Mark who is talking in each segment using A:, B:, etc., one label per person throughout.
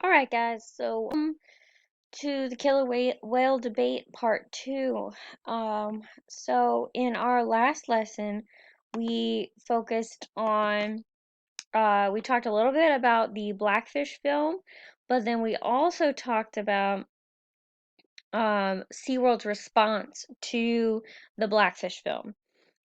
A: Alright, guys, so to the killer whale debate part two. So in our last lesson, we focused on, we talked a little bit about the Blackfish film, but then we also talked about SeaWorld's response to the Blackfish film.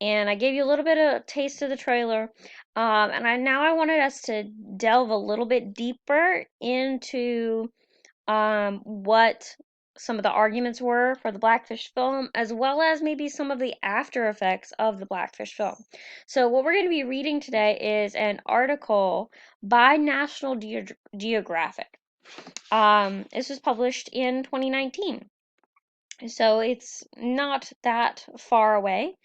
A: And I gave you a little bit of taste of the trailer. Now I wanted us to delve a little bit deeper into what some of the arguments were for the Blackfish film, as well as maybe some of the after effects of the Blackfish film. So, what we're going to be reading today is an article by National Geographic. This was published in 2019. So it's not that far away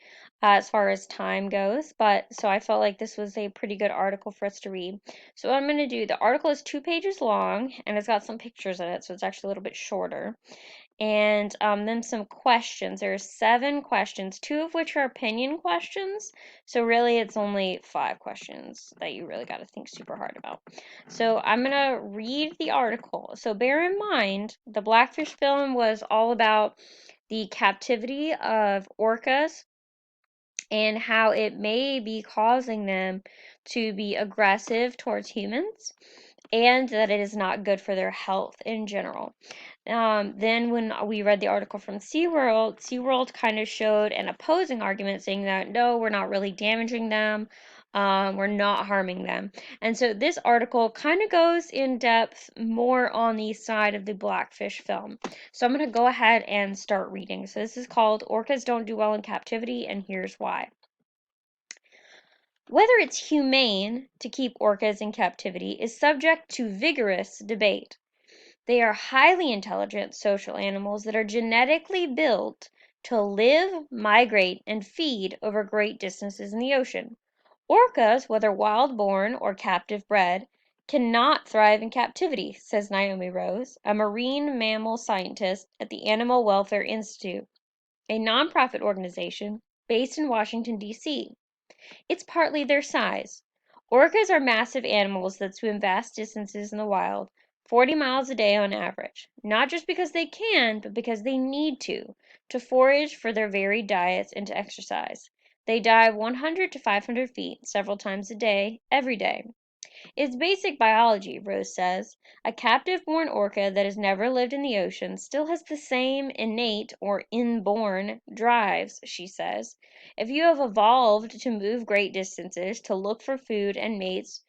A: as far as time goes, but so I felt like this was a pretty good article for us to read. So what I'm going to do, the article is 2 pages long and it's got some pictures in it, so it's actually a little bit shorter. And then some questions. There are 7 questions, 2 of which are opinion questions. So really, it's only 5 questions that you really got to think super hard about. So I'm going to read the article. So bear in mind, the Blackfish film was all about the captivity of orcas and how it may be causing them to be aggressive towards humans and that it is not good for their health in general. Then when we read the article from SeaWorld kind of showed an opposing argument saying that no, we're not really damaging them, we're not harming them. And so this article kind of goes in depth more on the side of the Blackfish film. So I'm going to go ahead and start reading. So this is called Orcas Don't Do Well in Captivity, and here's why. Whether it's humane to keep orcas in captivity is subject to vigorous debate. They are highly intelligent social animals that are genetically built to live, migrate, and feed over great distances in the ocean. Orcas, whether wild-born or captive-bred, cannot thrive in captivity, says Naomi Rose, a marine mammal scientist at the Animal Welfare Institute, a nonprofit organization based in Washington, D.C. It's partly their size. Orcas are massive animals that swim vast distances in the wild, 40 miles a day on average, not just because they can, but because they need to forage for their varied diets and to exercise. They dive 100 to 500 feet several times a day, every day. It's basic biology, Rose says. A captive-born orca that has never lived in the ocean still has the same innate or inborn drives, she says. If you have evolved to move great distances to look for food and mates,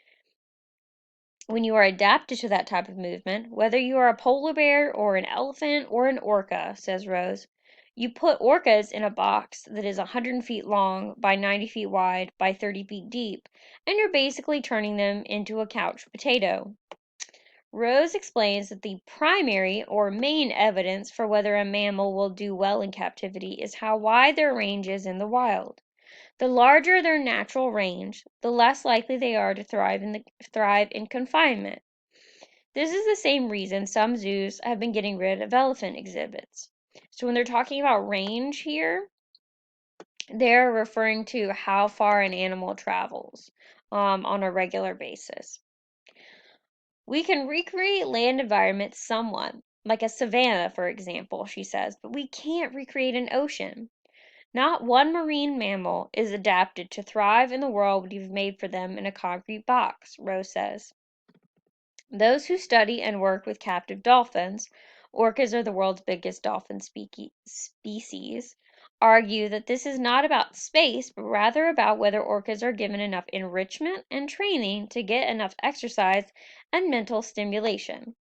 A: when you are adapted to that type of movement, whether you are a polar bear or an elephant or an orca, says Rose, you put orcas in a box that is 100 feet long by 90 feet wide by 30 feet deep, and you're basically turning them into a couch potato. Rose explains that the primary or main evidence for whether a mammal will do well in captivity is how wide their range is in the wild. The larger their natural range, the less likely they are to thrive in confinement. This is the same reason some zoos have been getting rid of elephant exhibits. So when they're talking about range here, they're referring to how far an animal travels on a regular basis. We can recreate land environments somewhat, like a savanna, for example, she says, but we can't recreate an ocean. Not one marine mammal is adapted to thrive in the world we've made for them in a concrete box, Rose says. Those who study and work with captive dolphins, orcas are the world's biggest dolphin species, argue that this is not about space, but rather about whether orcas are given enough enrichment and training to get enough exercise and mental stimulation.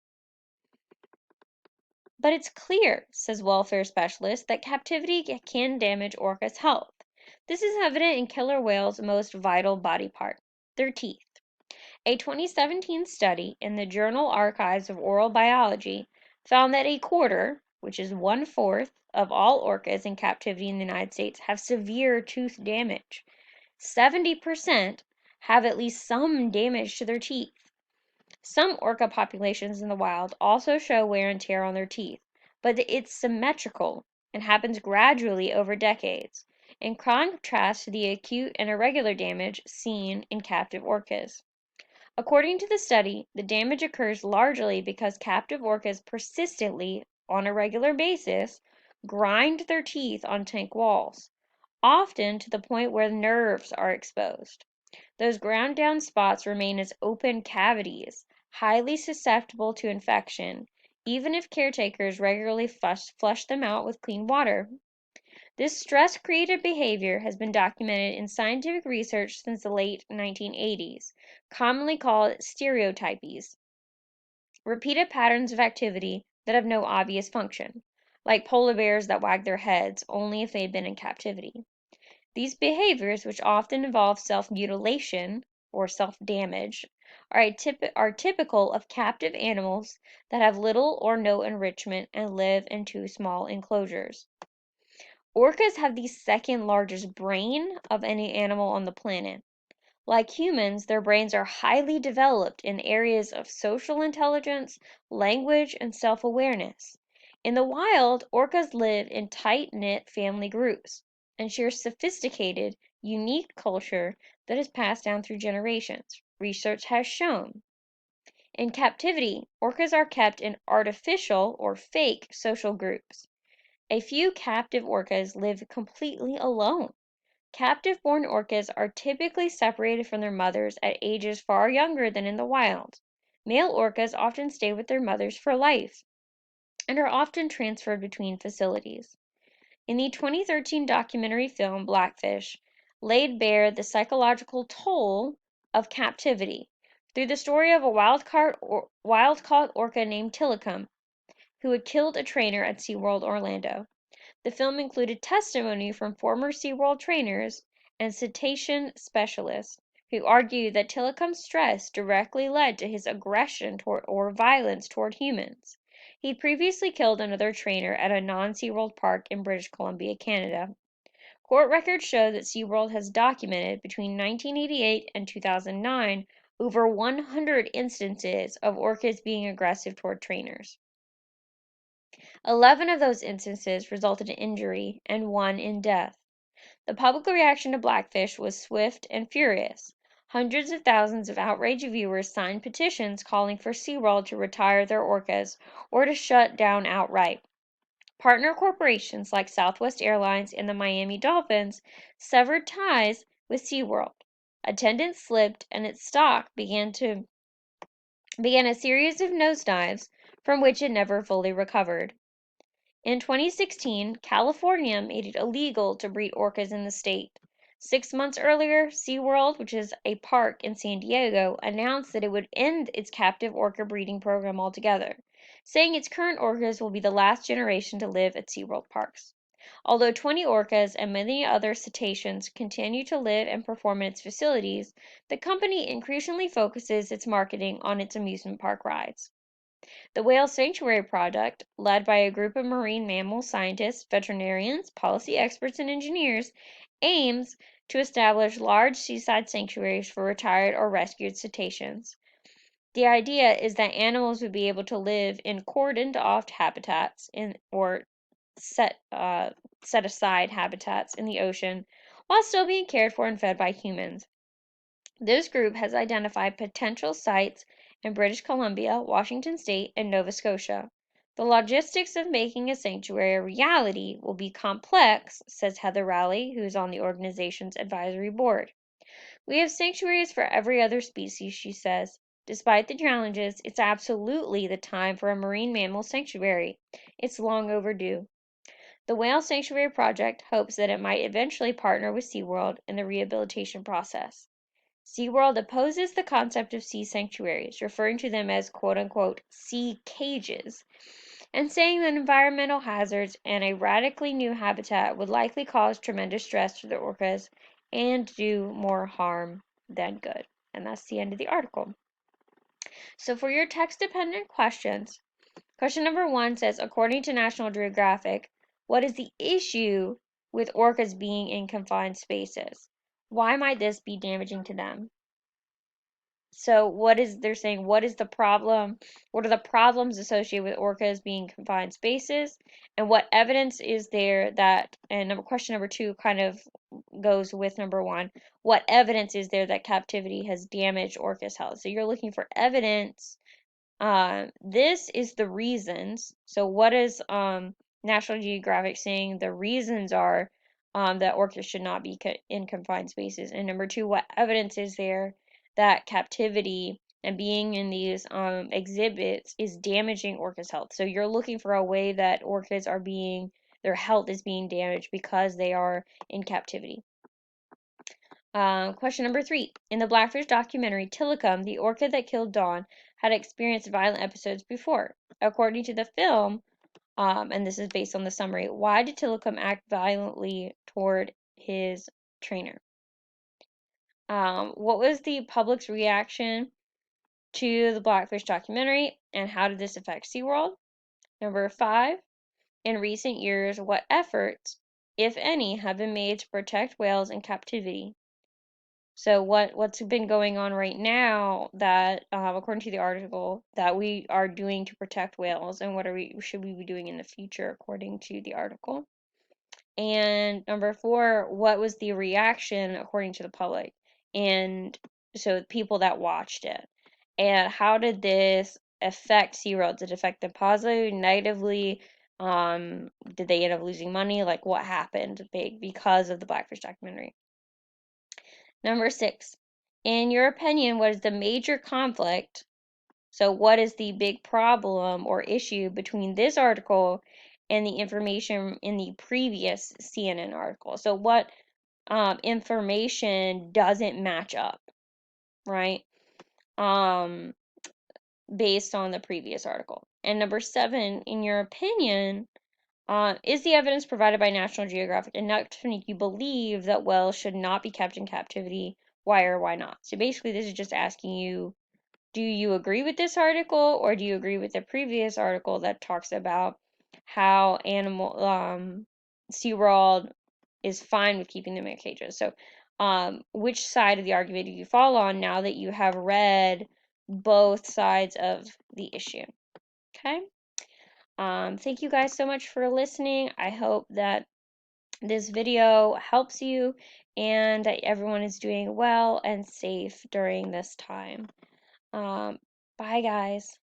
A: But it's clear, says welfare specialist, that captivity can damage orcas' health. This is evident in killer whales' most vital body part, their teeth. A 2017 study in the Journal Archives of Oral Biology found that a quarter, which is 1/4 of all orcas in captivity in the United States, have severe tooth damage. 70% have at least some damage to their teeth. Some orca populations in the wild also show wear and tear on their teeth, but it's symmetrical and happens gradually over decades, in contrast to the acute and irregular damage seen in captive orcas. According to the study, the damage occurs largely because captive orcas persistently, on a regular basis, grind their teeth on tank walls, often to the point where nerves are exposed. Those ground down spots remain as open cavities, highly susceptible to infection, even if caretakers regularly flush them out with clean water. This stress-created behavior has been documented in scientific research since the late 1980s, commonly called stereotypies, repeated patterns of activity that have no obvious function, like polar bears that wag their heads only if they had been in captivity. These behaviors, which often involve self-mutilation or self-damage, are typical of captive animals that have little or no enrichment and live in too small enclosures. Orcas have the second largest brain of any animal on the planet. Like humans, their brains are highly developed in areas of social intelligence, language, and self awareness. In the wild, orcas live in tight knit family groups and share sophisticated, unique culture that is passed down through generations, research has shown. In captivity, orcas are kept in artificial or fake social groups. A few captive orcas live completely alone. Captive-born orcas are typically separated from their mothers at ages far younger than in the wild. Male orcas often stay with their mothers for life and are often transferred between facilities. In the 2013 documentary film Blackfish, laid bare the psychological toll of captivity through the story of a wild-caught orca named Tilikum, who had killed a trainer at SeaWorld Orlando. The film included testimony from former SeaWorld trainers and cetacean specialists who argued that Tilikum's stress directly led to his aggression toward or violence toward humans. He'd previously killed another trainer at a non-SeaWorld park in British Columbia, Canada. Court records show that SeaWorld has documented between 1988 and 2009 over 100 instances of orcas being aggressive toward trainers. 11 of those instances resulted in injury and 1 in death. The public reaction to Blackfish was swift and furious. Hundreds of thousands of outraged viewers signed petitions calling for SeaWorld to retire their orcas or to shut down outright. Partner corporations like Southwest Airlines and the Miami Dolphins severed ties with SeaWorld. Attendance slipped and its stock began a series of nosedives from which it never fully recovered. In 2016, California made it illegal to breed orcas in the state. 6 months earlier, SeaWorld, which is a park in San Diego, announced that it would end its captive orca breeding program altogether, saying its current orcas will be the last generation to live at SeaWorld parks. Although 20 orcas and many other cetaceans continue to live and perform in its facilities, the company increasingly focuses its marketing on its amusement park rides. The Whale Sanctuary Project, led by a group of marine mammal scientists, veterinarians, policy experts, and engineers, aims to establish large seaside sanctuaries for retired or rescued cetaceans. The idea is that animals would be able to live in cordoned-off habitats or set aside habitats in the ocean while still being cared for and fed by humans. This group has identified potential sites in British Columbia, Washington State, and Nova Scotia. The logistics of making a sanctuary a reality will be complex, says Heather Rowley, who is on the organization's advisory board. We have sanctuaries for every other species, she says. Despite the challenges, it's absolutely the time for a marine mammal sanctuary. It's long overdue. The Whale Sanctuary Project hopes that it might eventually partner with SeaWorld in the rehabilitation process. SeaWorld opposes the concept of sea sanctuaries, referring to them as quote-unquote sea cages, and saying that environmental hazards and a radically new habitat would likely cause tremendous stress to the orcas and do more harm than good. And that's the end of the article. So for your text-dependent questions, question number 1 says, according to National Geographic, what is the issue with orcas being in confined spaces? Why might this be damaging to them? So they're saying, what is the problem? What are the problems associated with orcas being confined spaces? And what evidence is there that, and question number 2 kind of goes with number 1, what evidence is there that captivity has damaged orcas' health? So you're looking for evidence. This is the reasons. So what is National Geographic saying the reasons are that orcas should not be in confined spaces? And number 2, what evidence is there that captivity and being in these exhibits is damaging orcas' health? So you're looking for a way that orcas are their health is being damaged because they are in captivity. Question number 3. In the Blackfish documentary, Tilikum, the orca that killed Dawn, had experienced violent episodes before. According to the film, and this is based on the summary, why did Tilikum act violently toward his trainer? What was the public's reaction to the Blackfish documentary, and how did this affect SeaWorld? Number 5. In recent years, what efforts, if any, have been made to protect whales in captivity? So what's been going on right now that, according to the article, that we are doing to protect whales, and what should we be doing in the future, according to the article? And number 4, what was the reaction according to the public, and so people that watched it, and how did this affect SeaWorld? Did it affect them positively, negatively? Did they end up losing money? Like, what happened because of the Blackfish documentary? Number 6, in your opinion, what is the major conflict? So, what is the big problem or issue between this article and the information in the previous CNN article? So, what information doesn't match up, right? Um, Based on the previous article. And number 7, in your opinion, is the evidence provided by National Geographic enough to make you believe that whales should not be kept in captivity? Why or why not? So basically, this is just asking you, do you agree with this article, or do you agree with the previous article that talks about how SeaWorld is fine with keeping them in cages? So, which side of the argument do you fall on now that you have read both sides of the issue? Okay. Thank you guys so much for listening. I hope that this video helps you and that everyone is doing well and safe during this time. Um, Bye, guys.